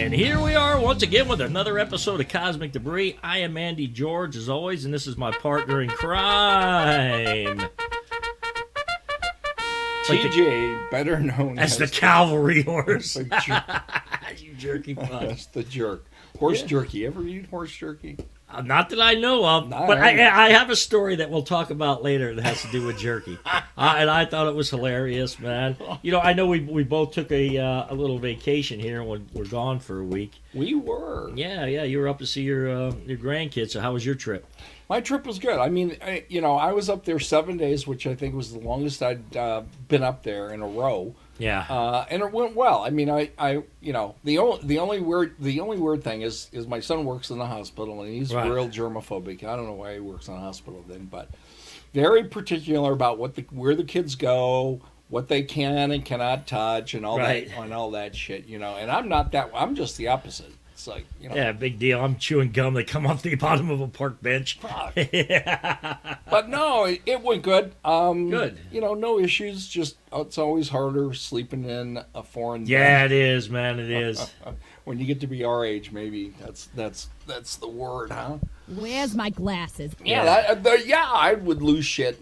And here we are once again with another episode of Cosmic Debris. I am Andy George, as always, and this is my partner in crime. TJ, better known as the cavalry horse. You jerky fuck. That's the jerk. Horse jerky. Ever eat horse jerky? Not that I know of, but I have a story that we'll talk about later that has to do with jerky. And I thought it was hilarious, man. You know, I know we both took a little vacation here when we're gone for a week. We were. Yeah. You were up to see your grandkids. So how was your trip? My trip was good. I mean, I was up there 7 days, which I think was the longest I'd been up there in a row. Yeah. And it went well. I mean, the only weird thing is my son works in the hospital and he's real germophobic. I don't know why he works in a hospital then, but very particular about where the kids go, what they can and cannot touch, and all that shit. And I'm not that. I'm just the opposite. It's like, yeah, big deal. I'm chewing gum that come off the bottom of a park bench. But no, it went good. Good. No issues. Just it's always harder sleeping in a foreign. Yeah, it is, man. It is. When you get to be our age, maybe that's the word, huh? Where's my glasses? Yeah, I would lose shit,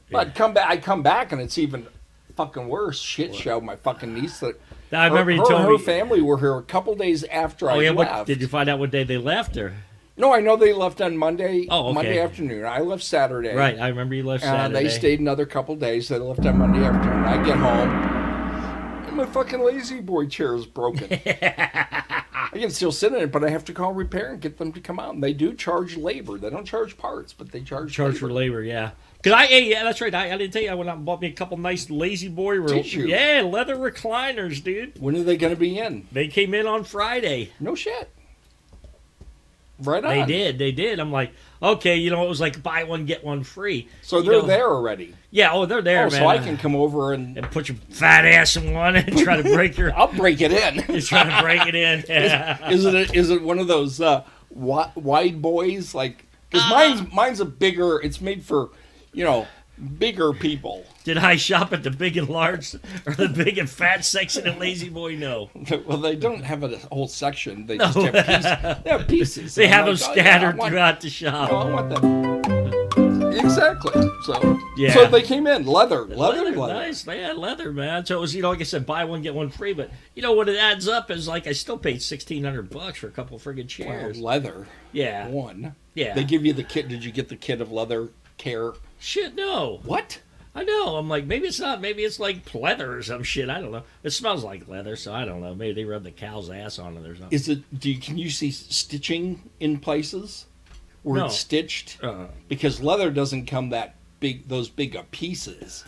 but I come back and it's even fucking worse. Shit show. My fucking niece I remember you told me her family were here a couple days after I left. Did you find out what day they left, or? No, I know they left on Monday. Oh, okay. Monday afternoon. I left Saturday. Right, I remember you left Saturday. They stayed another couple days. They left on Monday afternoon. I get home, and my fucking lazy boy chair is broken. I can still sit in it, but I have to call repair and get them to come out. And they do charge labor. They don't charge parts, but they charge for labor. Yeah. Yeah, that's right. I didn't tell you. I went out and bought me a couple nice lazy boy leather recliners, dude. When are they going to be in? They came in on Friday. No shit. Right on. They did. I'm like, okay, it was like buy one get one free. So they're there already. Yeah, they're there, man. So I can come over and put your fat ass in one and try to break your. I'll break it in. You're trying to break it in. Yeah. Is it one of those wide boys like? Because mine's a bigger. It's made for. Bigger people. Did I shop at the big and large or the big and fat section at Lazy Boy? No. Well, they don't have a whole section. They just have pieces. They have pieces. They have them scattered throughout the shop. I want that. Exactly. So they came in leather. Nice. They had leather, man. So it was, like I said, buy one get one free. But what it adds up is like I still paid $1,600 for a couple of friggin' chairs. Well, leather. Yeah. One. Yeah. They give you the kit. Did you get the kit of leather care? Shit, no. What? I know. I'm like, maybe it's not. Maybe it's like leather or some shit. I don't know. It smells like leather, so I don't know. Maybe they rub the cow's ass on it or something. Is it? Can you see stitching in places where it's stitched? Because leather doesn't come that big. Those big pieces.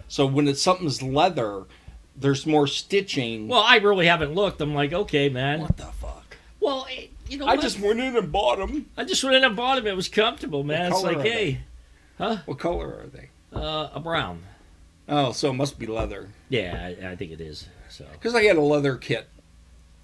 So when something's leather, there's more stitching. Well, I really haven't looked. I'm like, okay, man. What the fuck? Well, I just went in and bought them. It was comfortable, man. It's like, hey. Huh? What color are they? A brown. Oh, so it must be leather. Yeah, I think it is. So. Because I had a leather kit.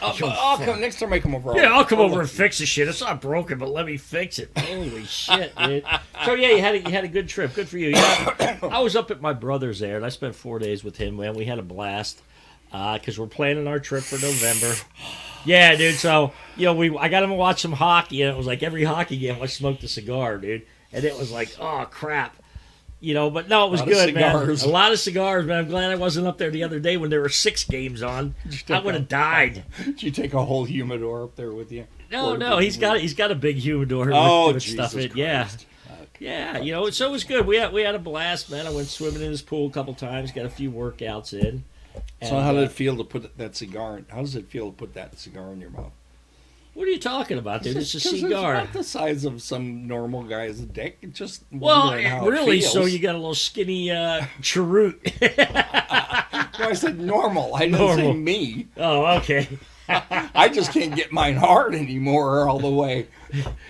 I'll come next time I come over. Yeah, I'll come over and fix the shit. It's not broken, but let me fix it. Holy shit, dude. So yeah, you had a good trip. Good for you. Yeah, I was up at my brother's there, and I spent 4 days with him. Man, we had a blast. Because we're planning our trip for November. Yeah, dude. So I got him to watch some hockey, and it was like every hockey game I smoked a cigar, dude. And it was like, oh, crap. But no, it was good, man. A lot of cigars, man. I'm glad I wasn't up there the other day when there were 6 games on. I would have died. Did you take a whole humidor up there with you? No, he's got a big humidor with stuff in. Yeah. Okay. Yeah, so it was good. We had a blast, man. I went swimming in his pool a couple times, got a few workouts in. So how did it feel to put that cigar in? How does it feel to put that cigar in your mouth? What are you talking about, dude? It's a cigar. It's not the size of some normal guy's dick. It's just really. So you got a little skinny cheroot. No, I said normal. I didn't say me. Oh, okay. I just can't get mine hard anymore all the way.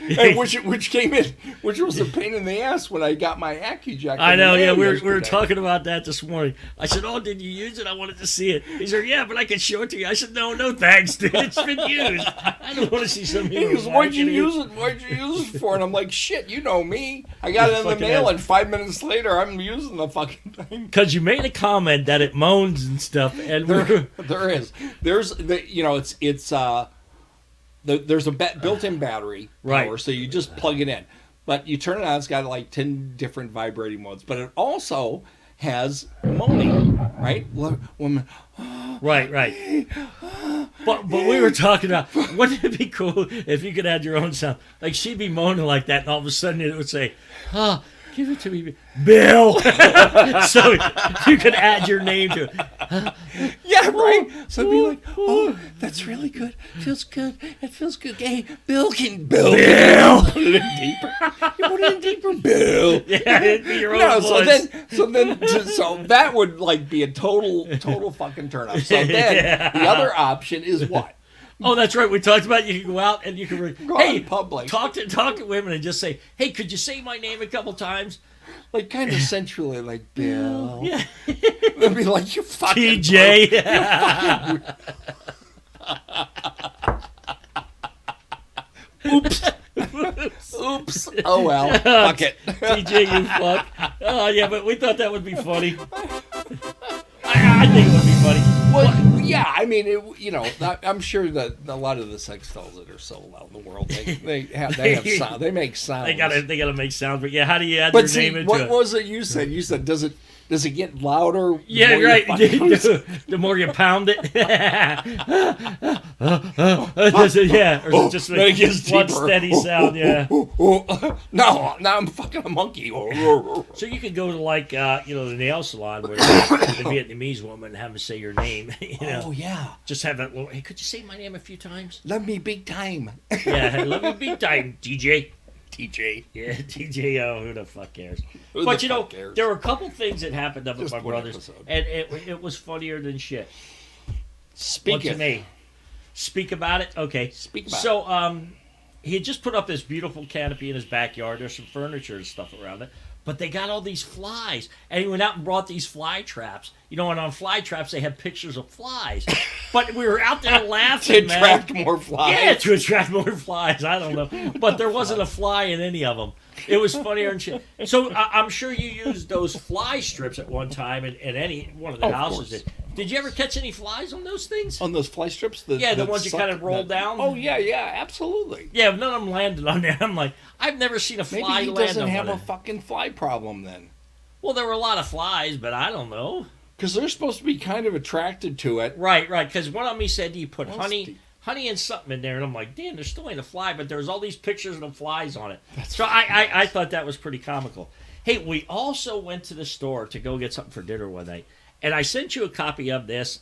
And which came in, which was a pain in the ass when I got my Acu-Jack. I know, yeah, we were talking about that this morning. I said, "Oh, did you use it? I wanted to see it." He said, "Yeah, but I can show it to you." I said, "No, thanks, dude. It's been used. I don't want to see some." He goes, "Why'd you use it? Why'd you use it for?" And I'm like, "Shit, you know me. I got it in the mail, and 5 minutes later, I'm using the fucking thing." Because you made a comment that it moans and stuff, and there's there's a built-in battery power, Right. so you just plug it in. But you turn it on, it's got like 10 different vibrating modes. But it also has moaning, right? Woman, Right. But we were talking about, wouldn't it be cool if you could add your own sound? Like she'd be moaning like that, and all of a sudden it would say, give it to me, Bill. So you could add your name to it. yeah, right. So it'd be like, oh, that's really good. Feels good. It feels good. Hey, Bill. Put it in deeper. You put it in deeper, Bill. Yeah, it'd be your own No, voice. so that would like be a total fucking turn off. So then the other option is what? Oh, that's right. We talked about you can go out and you can Go out in public. talk to women and just say, "Hey, could you say my name a couple times?" Like kind of sensually, like Bill. Yeah, They'd be like, you fucking TJ. Oops. Oh well. Fuck it. TJ, you fuck. Oh yeah, but we thought that would be funny. I think it would be funny. Well, yeah. I mean, I'm sure that a lot of the sex dolls that are sold out in the world, they have sound. They make sounds. They gotta make sounds. But yeah, how do you add But your see, name into what it? was it you said? You said, does it get louder? Yeah, more you right. fucking- The more you pound it, does it, yeah, or is it just then it gets one deeper. steady sound? Yeah. No, now I'm fucking a monkey. So you could go to like the nail salon where the Vietnamese woman have them say your name. Oh yeah. Just have that little. Hey, could you say my name a few times? Love me big time. Yeah, let me be time, DJ. TJ. Yeah, DJ. Oh, who the fuck cares? Who But the fuck cares? there were a couple things that happened up with Just my one brothers, episode. and it was funnier than shit. Speak To me. Speak about it? Okay. Speak about So, he had just put up this beautiful canopy in his backyard. There's some furniture and stuff around it. But they got all these flies. And he went out and brought these fly traps. And on fly traps, they have pictures of flies. But we were out there laughing, to attract more flies. Yeah, to attract more flies. I don't know. But there wasn't a fly in any of them. It was funnier and shit. So I'm sure you used those fly strips at one time in any one of the Of houses. course. Did you ever catch any flies on those things? On those fly strips? Yeah, the that ones you suck- kind of roll down? Oh, yeah, absolutely. Yeah, none of them landed on there. I'm like, I've never seen a Maybe fly he land doesn't on have one. a fucking fly problem then. Well, there were a lot of flies, but I don't know. Because they're supposed to be kind of attracted to it. Right. Because one of me said you put Well, honey and something in there, and I'm like, damn, there still ain't a fly, but there's all these pictures of the flies on it. So I thought that was pretty comical. Hey, we also went to the store to go get something for dinner one night, and I sent you a copy of this.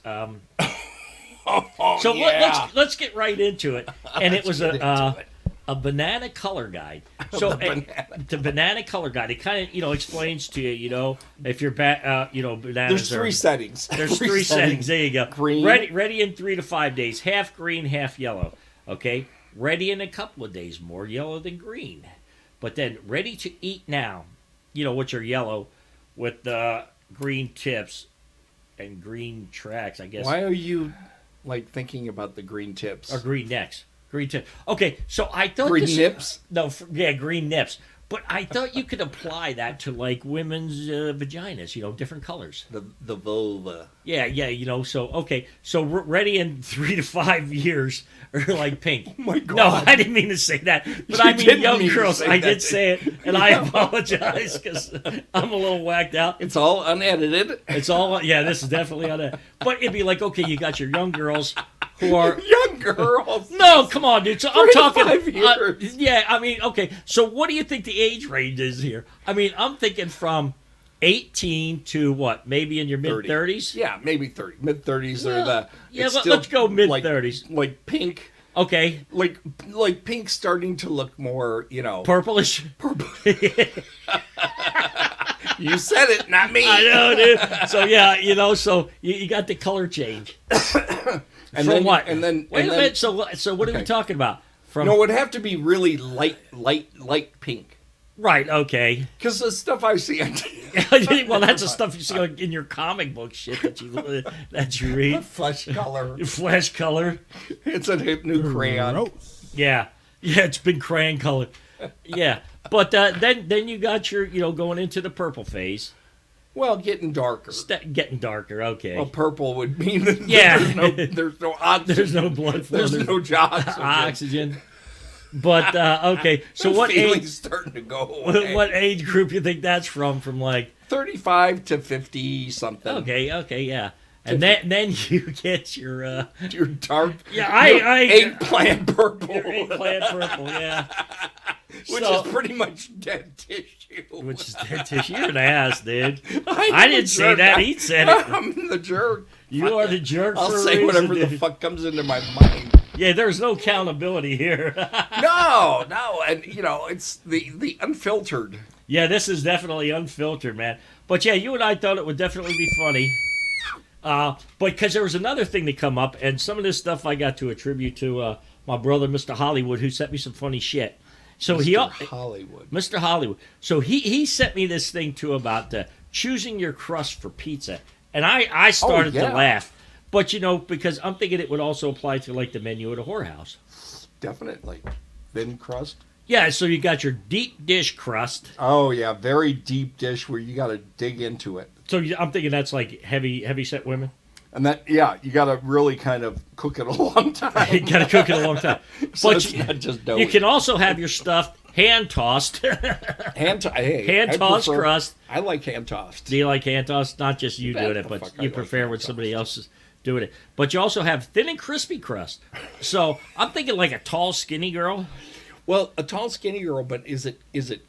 So yeah. let's get right into it. And it was a banana color guide. So the banana color guide. It kind of explains to you if you're bananas. There's three settings. There's three settings. There you go. Green. Ready in 3 to 5 days. Half green, half yellow. Okay. Ready in a couple of days. More yellow than green. But then ready to eat now. Which are yellow with the green tips and green tracks. I guess. Why are you thinking about the green tips? Or green necks. Green tip. Okay, so I thought Green nips? No, green nips. But I thought you could apply that to women's vaginas. Different colors. The vulva. Yeah. So ready in 3 to 5 years, or pink. Oh my God. No, I didn't mean to say that. But I mean didn't young mean to girls. say I that, did did say it, and I apologize because I'm a little whacked out. It's all unedited. It's all this is definitely on it. But it'd be okay, you got your young girls who are. Young girls. No, come on, dude. So I'm 3 to talking. 5 years. Yeah, I mean, okay. So what do you think the age range is here? I mean, I'm thinking from 18 to what? Maybe in your mid 30s. Yeah, maybe 30. Mid 30s or Yeah, the. yeah, it's let's still go mid 30s. Like pink. Okay, Like pink starting to look more, purplish. purple. You said it, not me. I know, dude. So yeah, so you got the color change. And From then, what? And then Wait and a then, minute. So what are we Okay. talking about? From No, it would have to be really light pink. right. Okay. Because the stuff I see on Well, that's the stuff you see in your comic book shit that you read. flesh color. Flesh color. It's a hip new crayon. Yeah, it's been crayon colored. Yeah, but then you got your going into the purple phase, Well, getting darker. Getting darker. Okay. Well, purple would mean that Yeah. there's no oxygen. There's no blood flow. There's no oxygen. Oxygen. But okay, so The what feeling's age? starting to go away. What age group you think that's from? From like 35 to 50 something. okay, yeah. And then you get your Your dark. Yeah, I eggplant purple. your eggplant purple, yeah. Which So- is pretty much dead tissue. Which is dead tissue. You're an ass, dude. I'm I the didn't say jerk. that. He said it. I'm the jerk. You are the jerk. I'll for a say reason, whatever dude. the fuck comes into my mind. Yeah, there's no accountability here. No, and it's the unfiltered. Yeah, this is definitely unfiltered, man. But yeah, you and I thought it would definitely be funny. But because there was another thing that come up, and some of this stuff I got to attribute to my brother, Mr. Hollywood, who sent me some funny shit. So Mr. Hollywood. Mr. Hollywood. So he sent me this thing too about choosing your crust for pizza, and I started to yeah. laugh. But because I'm thinking it would also apply to like the menu at a whorehouse. Definitely. Thin crust. Yeah, so you got your deep dish crust. Oh yeah, very deep dish where you got to dig into it. So I'm thinking that's like heavy set women. And you got to really kind of cook it a long time. You got to cook it a long time. So But it's not just doughy. you can also have your stuff hand tossed. hand Hand tossed crust. I like hand tossed. Do you like hand tossed? Not just you Bet doing the it, but fuck I you like prefer hand when tossed. somebody else is doing it. But you also have thin and crispy crust. So I'm thinking like a tall, skinny girl. Well, a tall, skinny girl, but is it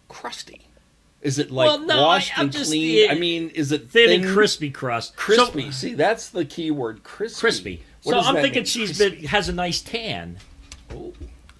crusty? Is it like Well, no, washed I'm and just clean? the- I mean, is it Thin and crispy crust. Crispy. So, See, that's the key word. Crispy. crispy. What So does I'm that thinking mean? she's Crispy. has a nice tan. Oh.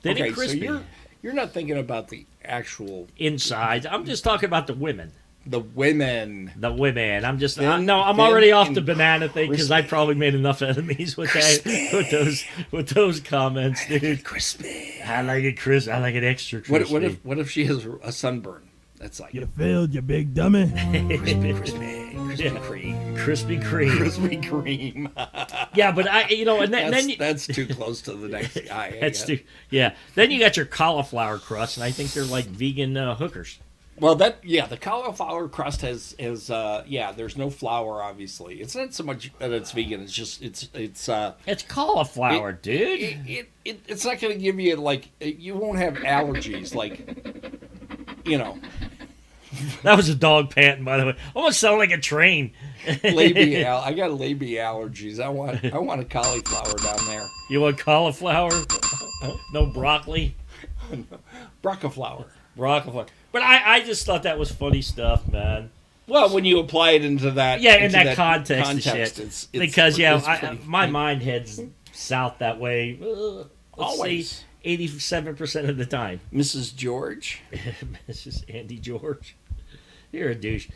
Thin Okay, and crispy. so you're not thinking about the actual Inside. I'm just talking about the women. the women. The women. I'm just Thin- no. I'm thin already off and the banana thing because I probably made enough enemies with that with those comments, dude. Crispy. I like it crisp. I like it extra crispy. What if she has a sunburn? That's like failed, you big dummy. crispy Yeah. cream. Krispy Kreme. Crispy cream. Yeah, but and then you, That's too close to the next guy. that's too, yeah. Then you got your cauliflower crust, and I think they're like vegan hookers. Well, the cauliflower crust has there's no flour, obviously. It's not so much that it's vegan. It's just It's cauliflower, dude. it's not going to give you you won't have allergies That was a dog panting, by the way. Almost sounded like a train. I got labia allergies. I want a cauliflower down there. You want cauliflower? No broccoli? Broccoflower. Broccoli. But I just thought that was funny stuff, man. Well, when you apply it into that In that context and shit. it's Because it's pretty my funny. mind heads south that way. Always. 87% of the time. Mrs. George. This is Andy George. You're a douche.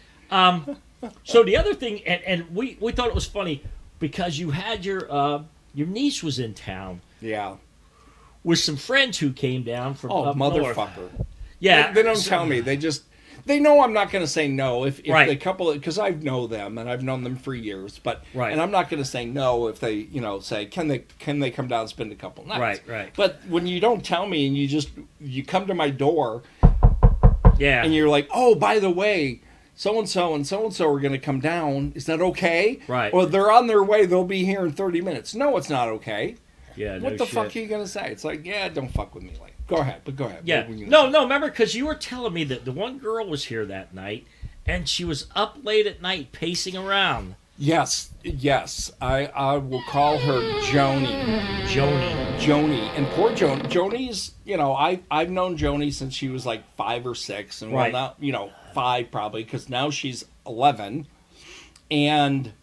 So the other thing, and we thought it was funny because you had your niece was in town Yeah. with some friends who came down from Oh, up north. motherfucker. Yeah, They don't tell me. They know I'm not going to say no if Right. the couple, because I know them and I've known them for years. But Right. and I'm not going to say no if they say can they come down and spend a couple nights. Right. But when you don't tell me and you come to my door Yeah. and you're like, oh, by the way, so and so are going to come down. Is that okay? Right. Or they're on their way. They'll be here in 30 minutes. No, it's not okay. Yeah. What no the shit. fuck are you going to say? It's like, yeah, don't fuck with me. Like, go ahead. Yeah. What were you No, gonna say? remember, because you were telling me that the one girl was here that night, and she was up late at night pacing around. Yes. I will call her Joni. Joni. And poor Joni. Joni's, I've known Joni since she was like 5 or 6. And Right. well, now, 5 probably, because now she's 11. And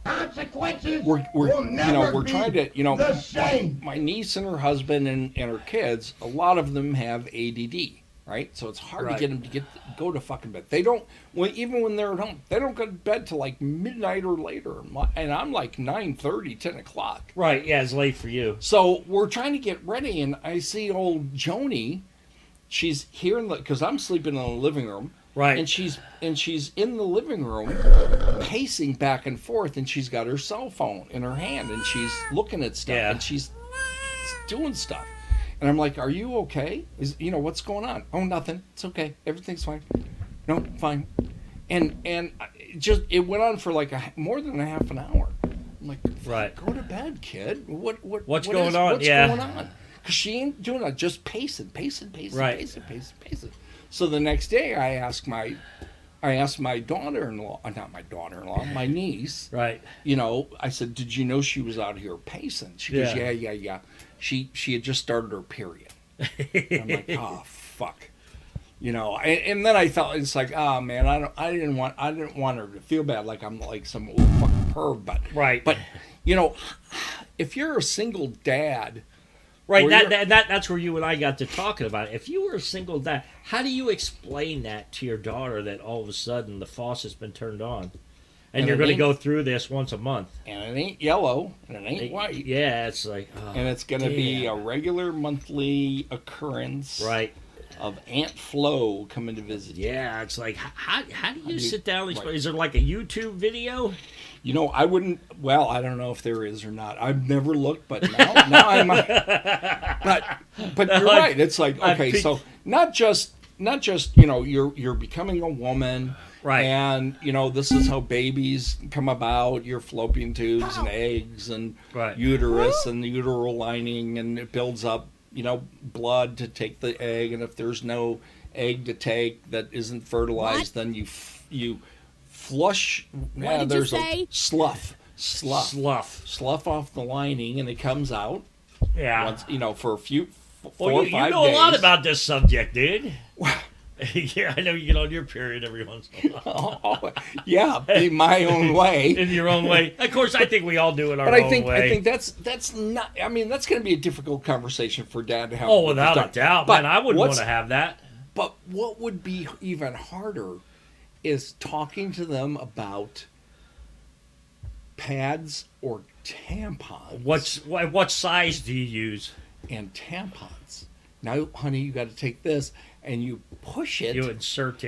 Consequences we're will never we're be trying to, the same. my niece and her husband and her kids, a lot of them have ADD. Right, so it's hard Right. to get them to go to fucking bed. They don't, even when they're at home, they don't go to bed till like midnight or later. And I'm like 9:30, 10 o'clock. Right. Yeah, it's late for you. So we're trying to get ready, and I see old Joni. She's here because I'm sleeping in the living room. Right. And she's in the living room, pacing back and forth, and she's got her cell phone in her hand, and she's looking at stuff, Yeah. and she's doing stuff. And I'm like, "Are you okay? What's going on?" "Oh, nothing. It's okay. Everything's fine." "No, fine." And it went on for like more than a half an hour. I'm like, Right. go to bed, kid. What's What's going going on? on? Yeah. Going on? Because she ain't doing that. Just pacing. Right. So the next day, I asked my daughter-in-law, not my daughter-in-law, my niece. Right. You know, I said, "Did you know she was out here pacing?" She goes, "Yeah. She had just started her period." I'm like, "Oh fuck." You know, and then I felt it's like, oh man, I didn't want her to feel bad, like I'm like some old fucking perv, but Right. But you know, if you're a single dad, Right, or that's where you and I got to talking about it. If you were a single dad, how do you explain that to your daughter that all of a sudden the faucet's been turned on, and you're going to go through this once a month, and it ain't yellow and it ain't white, Yeah, it's like, oh, and it's going to be a regular monthly occurrence, right. of Aunt Flo coming to visit you. Yeah, it's like, how do you sit down and explain? Right. Is there like a YouTube video? You know, I wouldn't. Well, I don't know if there is or not. I've never looked, but now I might. But you're right. It's like, okay, so not just you know, you're becoming a woman, Right. And you know, this is how babies come about. Your fallopian tubes and eggs and Right. uterus and the uteral lining, and it builds up, you know, blood to take the egg, and if there's no egg to take that isn't fertilized, then you flush. What did there's you say? a slough off the lining, and it comes out. Yeah. Once, you know, for a few 4 Well, or you 5 know days. a lot about this subject, dude. Yeah, I know you get on your period every once in a while. Oh, yeah, in my own way. In your own way. Of course, I think we all do it our But own I think way. that's not. I mean, that's going to be a difficult conversation for Dad to have. Oh, with his without a daughter. doubt, But man. I wouldn't want what's- to have that. But what would be even harder is talking to them about pads or tampons. What size do you use? And tampons. Now, honey, you got to take this, and you push it. You insert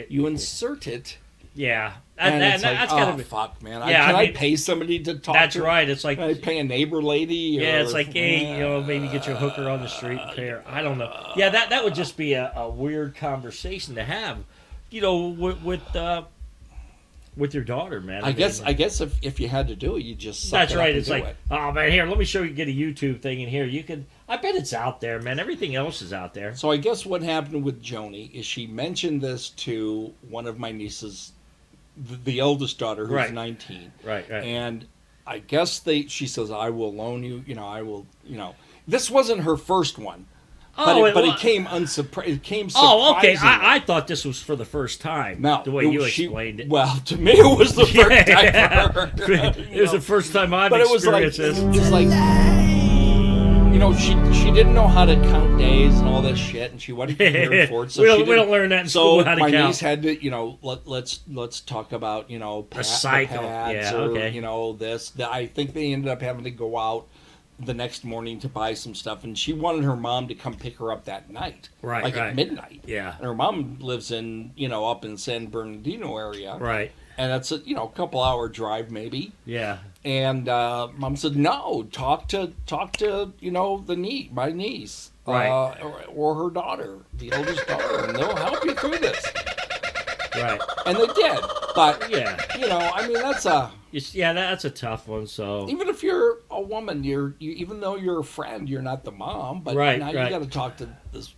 it. Yeah. And it's like, that's oh, gotta be. fuck, man. Yeah, Can I I mean, pay somebody to talk That's to? right. It's like, Can I pay a neighbor lady? yeah, or- it's like, hey, you know, maybe get you a hooker on the street and pay her. I don't know. Yeah, that would just be a weird conversation to have, you know, with your daughter, man. I guess if you had to do it, you just suck That's it up right. and It's do like, it. oh man, here, let me show you. Get a YouTube thing in here. You can. I bet it's out there, man. Everything else is out there. So I guess what happened with Joni is she mentioned this to one of my nieces, the eldest daughter, who's Right. 19. Right. And I guess she says, I will loan you, I will, This wasn't her first one. But it came unsurprised. It came surprisingly. Oh, okay. I thought this was for the first time. No, the way you explained it. Well, to me, it was the first time for her. It was the first time I've But it was like, experienced it this. was like, she didn't know how to count days and all this shit, and she wasn't prepared for it. So we she don't learn that in so school, how to my count. niece had to, let's talk about, A cycle. pads Yeah, or, okay. this. I think they ended up having to go out the next morning to buy some stuff, and she wanted her mom to come pick her up that night, Right, like right. at midnight. Yeah. And her mom lives in, up in San Bernardino area, Right. and it's a couple hour drive maybe. Yeah. And Mom said, "No, talk to my niece, Right. or her daughter, the oldest daughter, and they'll help you through this." Right. And they did, but Yeah. I mean, that's a That's a tough one. So. even if you're a woman, even though you're a friend, you're not the mom, but Right, now right. you got to talk to this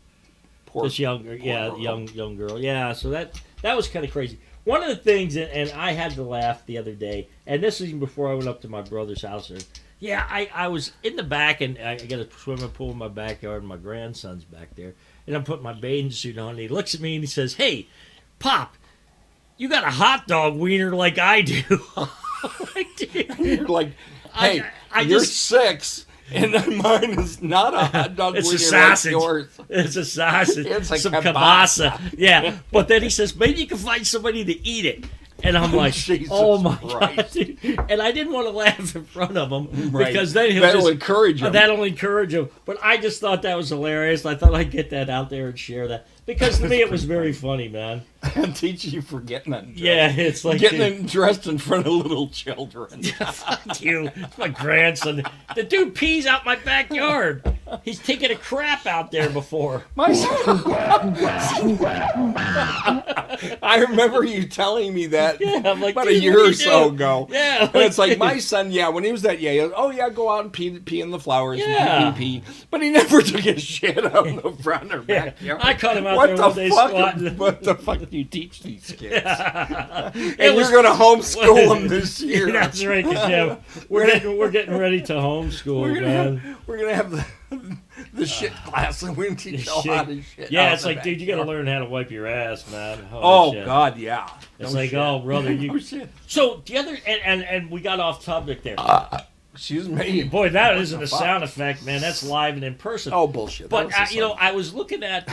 poor, This young girl. young girl. Yeah, so that was kind of crazy. One of the things, and I had to laugh the other day, and this is even before I went up to my brother's house. Yeah, I was in the back, and I got a swimming pool in my backyard, and my grandson's back there, and I'm putting my bathing suit on, and he looks at me and he says, "Hey, Pop, you got a hot dog wiener like I do." Like, dude, You're like, hey, I you're just- 6, and mine is not a hot dog. It's a wiener sausage. Like yours. It's a sausage. It's a some kielbasa. kielbasa. Yeah. But then he says, maybe you can find somebody to eat it. And I'm like, Jesus oh my Christ. God. Dude. And I didn't want to laugh in front of him Right. because then he'll That'll just, encourage him. That'll encourage him. But I just thought that was hilarious. I thought I'd get that out there and share that. Because to me, it was very funny, man. And teach you for getting undressed. Yeah, it's like... Getting dressed in front of little children. Fuck you. It's my grandson. The dude pees out my backyard. He's taken a crap out there before. My son. I remember you telling me that I'm like, about a "Dude, year what do or you so do?" ago. Yeah, And it's like dude. my son, when he was that, he goes, oh yeah, go out and pee in the flowers Yeah. and pee. But he never took his shit out in the front or Yeah. back. I caught him out What there the one day fuck? squatting. What the fuck do you teach these kids? And It was- you're gonna homeschool them this year. That's right, 'cause, we're getting ready to homeschool, We're gonna have the shit class, and we're gonna teach all how to shit. Yeah, out it's the like, back. dude, you got to learn how to wipe your ass, man. Oh shit. God, yeah. It's No like, shit. oh, brother, you. No shit. So the other, and we got off topic there. Excuse me. Boy, that isn't the a fuck? sound effect, man. That's live and in person. Oh bullshit. but That was I was looking at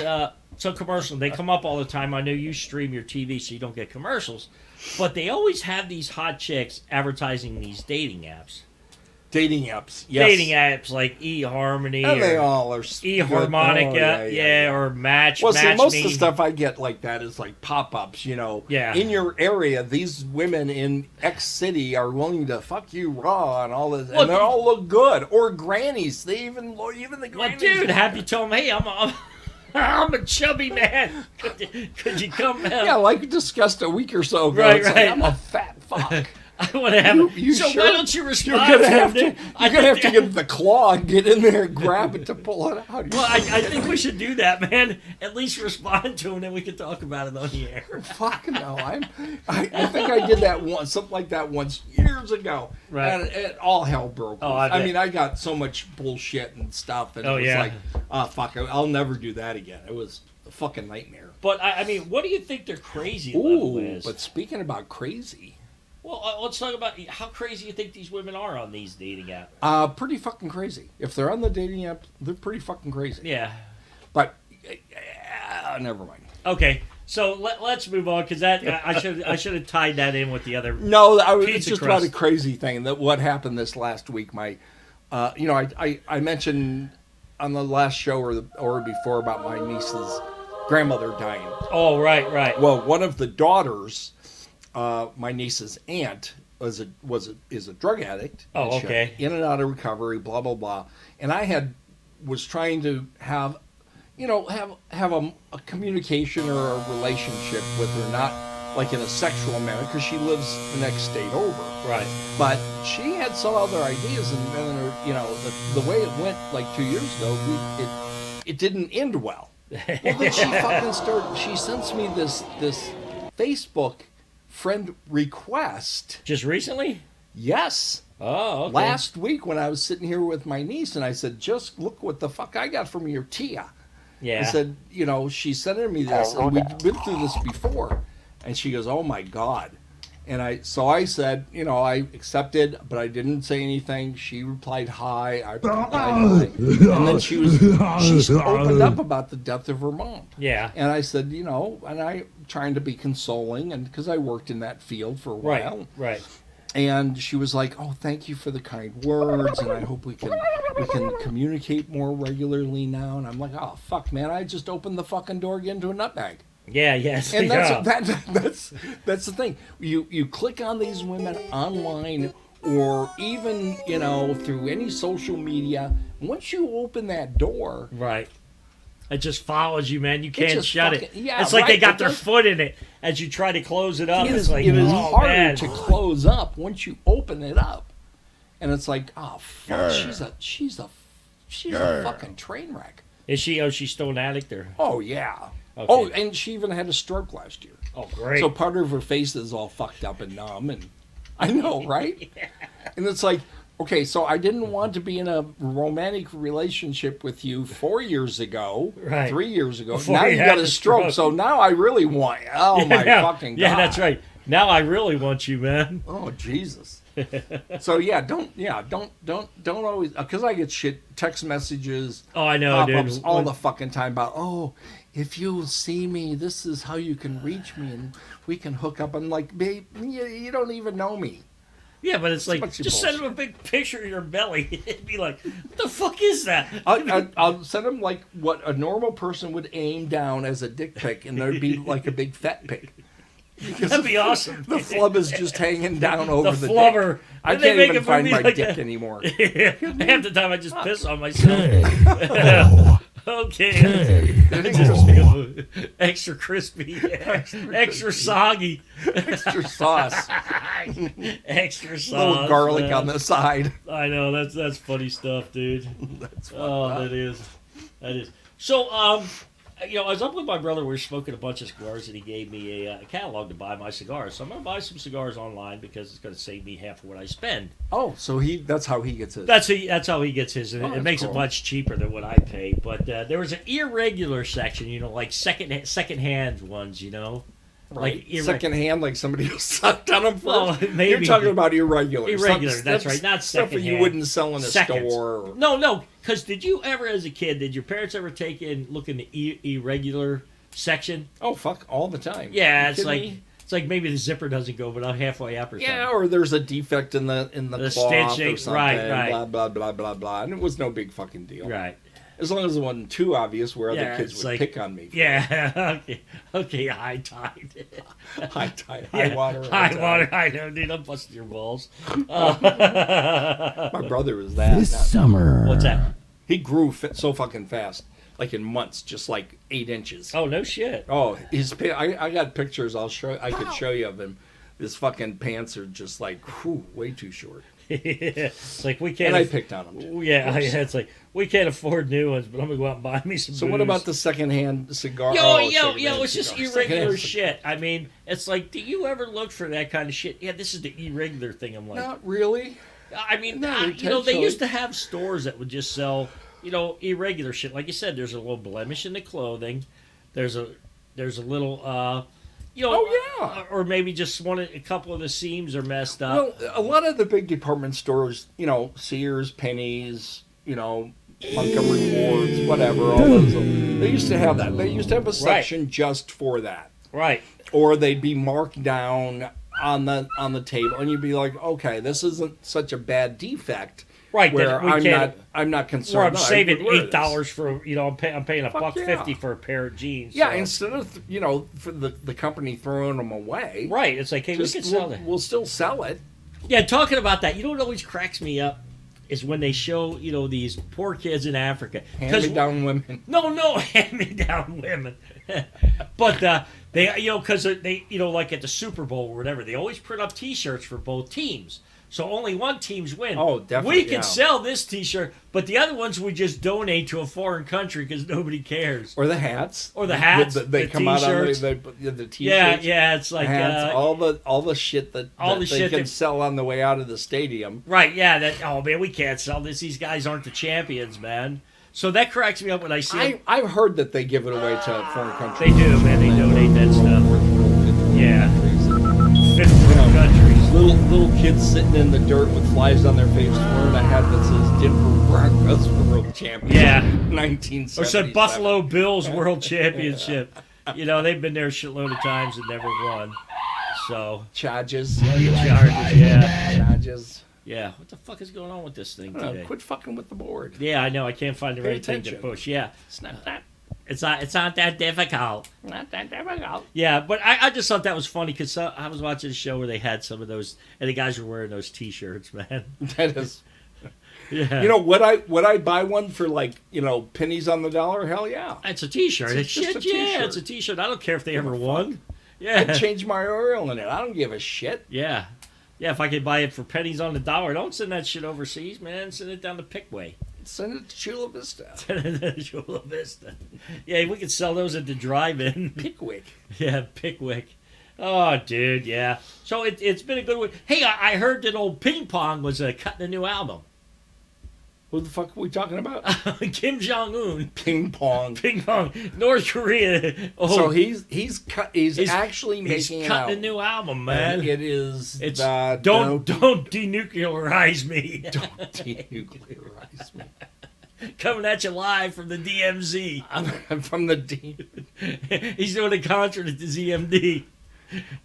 some commercials. They come up all the time. I know you stream your TV, so you don't get commercials, but they always have these hot chicks advertising these dating apps. dating apps. Yes. Dating apps like eHarmony And they or all are eHarmonica, or Match. Well, see, Match most Me. of the stuff I get like that is like pop-ups, Yeah. In your area, these women in X city are willing to fuck you raw and all this, Well, and they all look good. Or grannies, they even the Well, grannies. dude, have you tell them, hey, I'm a chubby man. Could you come out? Yeah, like we discussed a week or so ago. Right, it's like, right. I'm a fat fuck. I want to have You so sure? why don't you You're respond gonna to have him, to. dude? You're gonna have to get the claw and get in there and grab it to pull it out. Well, I think we should do that, man. At least respond to him, then we can talk about it on the air. Fuck no! I think I did that once, something like that once years ago. Right. And it all hell broke Oh, loose. I bet. mean, I got so much bullshit and stuff, and Oh, it was yeah. like, oh fuck, I'll never do that again. It was a fucking nightmare. But I mean, what do you think their crazy level Ooh, is? but speaking about crazy, Well, let's talk about how crazy you think these women are on these dating apps. pretty fucking crazy. If they're on the dating app, they're pretty fucking crazy. Yeah. But never mind. Okay. So let's move on because that I should have tied that in with the other. No, it's Pizza just crust. about a crazy thing that what happened this last week. I mentioned on the last show or before about my niece's grandmother dying. Oh, right. Well, one of the daughters, my niece's aunt, is a drug addict. Oh, And she- okay. In and out of recovery, blah blah blah. And I was trying to have a communication or a relationship with her, not like in a sexual manner, because she lives the next state over. Right. But she had some other ideas, and then the way it went like 2 years ago, it didn't end well. Well, then she sends me this Facebook friend request. Just recently? Yes. Oh, okay. Last week when I was sitting here with my niece and I said, just look what the fuck I got from your Tia. Yeah. I said, she's sending me this, and we've been through this before. And she goes, oh my God. And I said, I accepted, but I didn't say anything. She replied hi. I replied hi. And then she's opened up about the death of her mom. Yeah. And I said, and I trying to be consoling, and because I worked in that field for a while. Right. And she was like, "Oh, thank you for the kind words, and I hope we can communicate more regularly now." And I'm like, "Oh, fuck, man! I just opened the fucking door again to a nutbag." Yeah. Yes. And yeah. that's the thing. You click on these women online, or even through any social media. Once you open that door, Right. It just follows you, man. You can't just shut it. fucking- yeah, it's like they right, got it their does- foot in it as you try to close it up. it It's is like, harder man. to close up once you open it up, and it's like, oh fuck, she's a fucking train wreck. Is she? Oh, she's still an addict, or? Oh yeah. Okay. Oh, and she even had a stroke last year. Oh, great. So part of her face is all fucked up and numb, and I know, right? And it's like, okay, so I didn't want to be in a romantic relationship with you 4 years ago, Right. 3 years ago. Before Now you you had got the a stroke, stroke. so now I really want. Oh my fucking god! Yeah, that's right. Now I really want you, man. Oh Jesus. So don't always, because I get shit text messages. Oh, I know, pop-ups dude. all When- the fucking time about, oh, if you see me, this is how you can reach me, and we can hook up. I'm like, babe, you don't even know me. Yeah, but it's like, bunch of just send him a big picture of your belly. It'd be like, what the fuck is that? I'll send them like what a normal person would aim down as a dick pic, and there'd be like a big fat pic. That'd be awesome. The flub is just hanging down over the flubber. dick. I Then they can't make even a find movie my like dick that. anymore. Half the time I just piss on myself. Okay. Extra crispy, extra soggy, Extra sauce. extra sauce. Little garlic man. on the side. I know that's funny stuff, dude. That's That is. So, I was up with my brother. We were smoking a bunch of cigars, and he gave me a catalog to buy my cigars. So I'm gonna buy some cigars online because it's gonna save me half of what I spend. Oh, so that's how he gets it. That's how he gets his, and it that's makes cool. it much cheaper than what I pay. But there was an irregular section, like second-hand ones, Right. like Second hand, like somebody who sucked on them first. Well, maybe. You're talking about irregular. Irregular, Stuff- that's right, not stuff that you secondhand. wouldn't sell in a Seconds. store. No, because did you ever, as a kid, did your parents ever take in look in the irregular section? Oh fuck, all the time. Yeah, You it's kidding like me? it's like maybe the zipper doesn't go, but I'm halfway up or Yeah, something. or there's a defect in the cloth stitching, or something. right. Blah blah blah blah blah, and it was no big fucking deal. Right. As long as it wasn't too obvious where Yeah, other kids it's would like- pick on me. Yeah. Okay. High tide. High tide, Yeah, high water. High water. I know, dude. I'm busting your balls. My brother was that. This summer. What's that? He grew so fucking fast, like in months, just like 8 inches. Oh no shit. Oh, I got pictures. I could show you of him. His fucking pants are just like way too short. It's like we can't. And I picked on him too. Yeah, it's like we can't afford new ones, but I'm gonna go out and buy me some. So what about the secondhand cigar? It's just irregular Secondhand shit. I mean, it's like, do you ever look for that kind of shit? Yeah, this is the irregular thing. I'm like, Not really. I mean, No, they intentionally. used to have stores that would just sell, irregular shit. Like you said, there's a little blemish in the clothing. There's a little, Oh, yeah. or maybe just a couple of the seams are messed up. Well, a lot of the big department stores, Sears, Penny's, Montgomery Ward's, whatever, all those. They used to have that. They used to have a section just for that. Right. Or they'd be marked down on the table, and you'd be like, okay, this isn't such a bad defect. Right. Where that we can't. I'm not concerned. Or I'm that I saving would wear $8 for I'm paying Fuck $1.50 yeah. for a pair of jeans. Yeah, so. instead of for the company throwing them away, Right, it's like, hey, we can sell that. we'll still sell it. Yeah, talking about that, you know what always cracks me up is when they show these poor kids in Africa. Hand-me-down women. No, hand-me-down women. But they, because they, like at the Super Bowl or whatever, they always print up T-shirts for both teams. So only one team's win. Oh, definitely, We can sell this T-shirt, but the other ones we just donate to a foreign country because nobody cares. Or the hats. Or the hats, They the come out on T-shirts. the T-shirts. Yeah, it's like hats, all the shit that they can sell on the way out of the stadium. right. Yeah, oh man, we can't sell this. These guys aren't the champions, man. So that cracks me up when I see. I've heard that they give it away to foreign countries. They do, man. They donate that stuff. Yeah. 50 countries. Little kids sitting in the dirt with flies on their face wearing a hat that says Denver Broncos World Champion. Yeah. 1977. Or said Buffalo Bills World Championship. They've been there a shitload of times and never won. So. Charges. Charges, yeah. Charges. Yeah. What the fuck is going on with this thing today? Quit fucking with the board. Yeah, I know. I can't find the Pay right thing to attention. push. Yeah. It's not that. It's not that difficult. Not that difficult. Yeah, but I just thought that was funny because I was watching a show where they had some of those, and the guys were wearing those T-shirts, man. That is. Yeah. Would I buy one for pennies on the dollar? Hell yeah. It's a T-shirt. It's just a Yeah, T-shirt. it's a T-shirt. I don't care if they ever Give a won. Yeah. I'd change my oil in it. I don't give a shit. Yeah. Yeah, if I could buy it for pennies on the dollar, don't send that shit overseas, man. Send it down to Pickway. Send it to Chula Vista. Chula Vista. Yeah, we could sell those at the drive-in. Pickwick. Yeah, Pickwick. Oh, dude, yeah. So it's been a good week. Hey, I heard that old Ping Pong was cutting a new album. Who the fuck are we talking about? Kim Jong-un. Ping pong. Ping Pong. North Korea. Oh, So he's actually he's making cutting a an new album, album. man. And it is It's the don't denuclearize me. don't denuclearize me. Coming at you live from the DMZ. I'm from the D. He's doing a concert at the ZMD.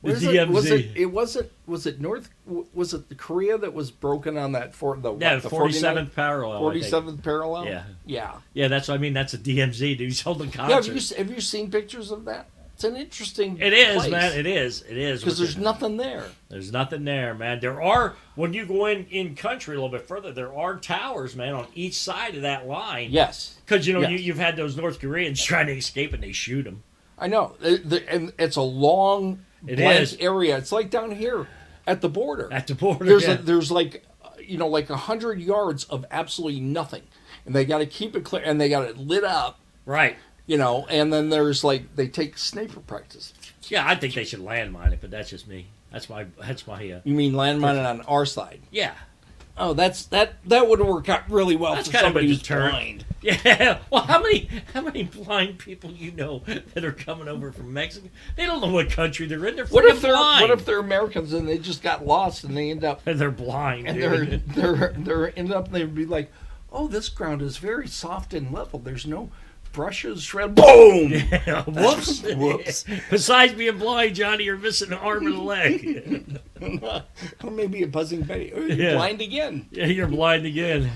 Was it North? Was it Korea that was broken on that the 47th parallel. I think. 47th parallel? Yeah. Yeah. Yeah, that's what I mean. That's a DMZ, dude. He's holding Yeah, concerts. have you seen pictures of that? It's an interesting. It is, place. man. It is. It is. Because there's nothing there. There's nothing there, man. There are, when you go in country a little bit further, there are towers, man, on each side of that line. Yes. Because, Yes. you've had those North Koreans trying to escape and they shoot them. I know. And it's a long blank area. It's like down here at the border. At the border, There's like 100 yards of absolutely nothing. And they got to keep it clear. And they got it lit up. Right. And then there's they take sniper practice. Yeah, I think they should landmine it, but that's just me. That's my You mean landmine on our side? yeah. Oh, that would work out really well That's for kind of a somebody who's deterrent. blind. Yeah. Well, how many blind people that are coming over from Mexico? They don't know what country they're in. They're blind. What if they're Americans and they just got lost and they end up And they're blind. and dude. they're end up they'd be like, oh, this ground is very soft and level. There's no brushes, shred. Boom. Whoops. Whoops. Besides being blind, Johnny, you're missing an arm and a leg. Or maybe a buzzing betty. Oh, you're Yeah. blind again. Yeah, you're blind again.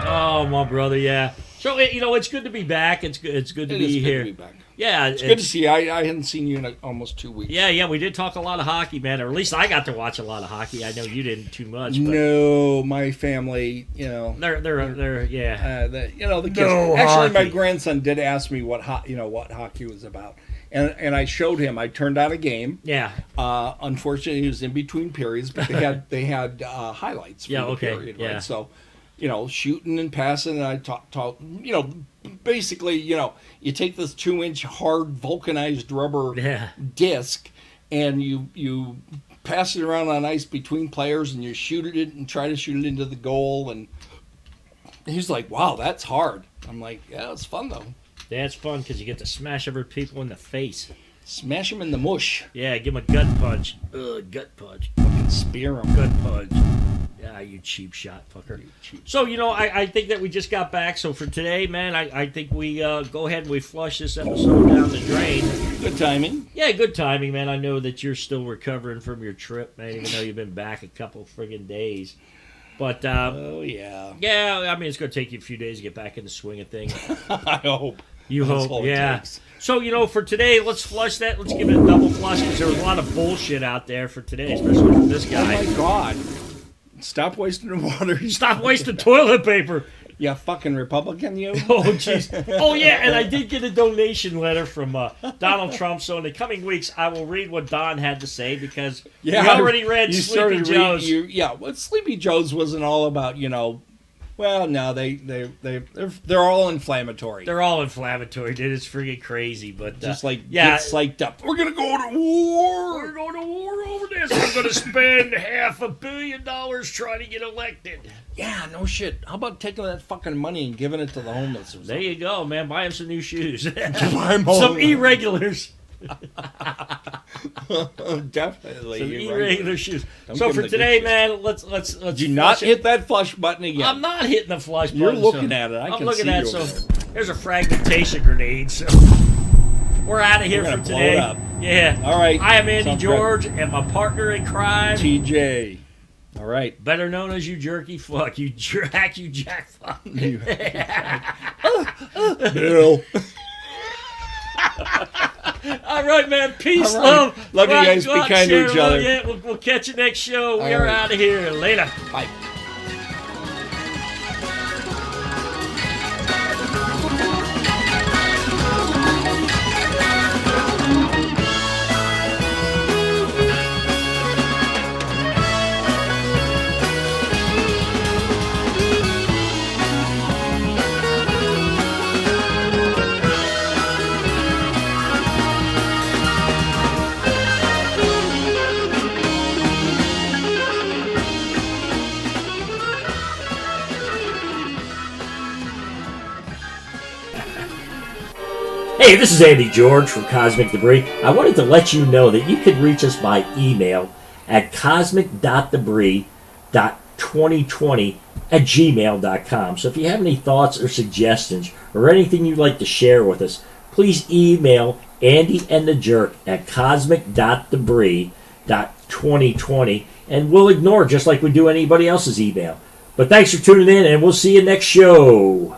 Oh, my brother, yeah. So, it's good to be back. It's good to It be is good here. to be back. Yeah. It's good to see you. I hadn't seen you in almost 2 weeks. Yeah, we did talk a lot of hockey, man. Or at least I got to watch a lot of hockey. I know you didn't too much. But No, my family, They're yeah. the kids. No Actually, my hockey. grandson did ask me what hockey was about, and I showed him. I turned on a game. Yeah. Unfortunately, it was in between periods, but they had highlights for Yeah, the okay, period, yeah. right? So, shooting and passing, and I talk. Basically, you take this 2-inch hard vulcanized rubber Yeah. disc, and you pass it around on ice between players, and you shoot it and try to shoot it into the goal. And he's like, "Wow, that's hard." I'm like, "Yeah, it's fun though. That's fun because you get to smash other people in the face. Smash them in the mush, Yeah, give them a gut punch. Ugh, gut punch. fucking spear them." Gut punch. Yeah, you cheap shot fucker. So, I think that we just got back. So for today, man, I think we go ahead and we flush this episode down the drain. Good timing. Yeah, good timing, man. I know that you're still recovering from your trip, man, even though you've been back a couple friggin' days. But, Oh yeah. yeah, I mean, it's going to take you a few days to get back in the swing of things. I hope. You That's hope, all it yeah. takes. So, for today, let's flush that. Let's give it a double flush because there was a lot of bullshit out there for today, especially from this Oh guy. my God! Stop wasting the water. Stop wasting toilet paper. You fucking Republican, you. Oh, jeez. Oh, yeah, and I did get a donation letter from Donald Trump. So in the coming weeks, I will read what Don had to say because we already read you Sleepy started Joe's. Well, Sleepy Joe's wasn't all about Well, no, they're all inflammatory. They're all inflammatory, dude. It's freaking crazy. But Just yeah, get psyched up. We're gonna go to war. we're going to war over this. We're going to spend $500 million trying to get elected. Yeah, no shit. How about taking that fucking money and giving it to the homeless? Or There you go, man. Buy him some new shoes. I'm Some irregulars. Definitely. Some you're right. irregular shoes. Don't So give for him the today, good man, let's Do not flush it. hit that flush button again. I'm not hitting the flush button. You're looking so at it. I I'm can looking see at it. you So over there. there's a fragmentation grenade. So we're out of here We're for gonna blow today. it up. Yeah. All right. I am Andy Sounds George, and my partner in crime, TJ. All right. better known as you jerky fuck, you Acu-Jack fuck. Bill. All right, man. Peace, All right. love. Love you Go out- guys. go Be out and kind to share each love. other. Yeah, we'll catch you next show. We All are right. out of here. Later. Bye. Hey, this is Andy George from Cosmic Debris. I wanted to let you know that you can reach us by email at cosmic.debris.2020@gmail.com. So if you have any thoughts or suggestions or anything you'd like to share with us, please email Andy and the Jerk at cosmic.debris.2020 and we'll ignore it just like we do anybody else's email. But thanks for tuning in and we'll see you next show.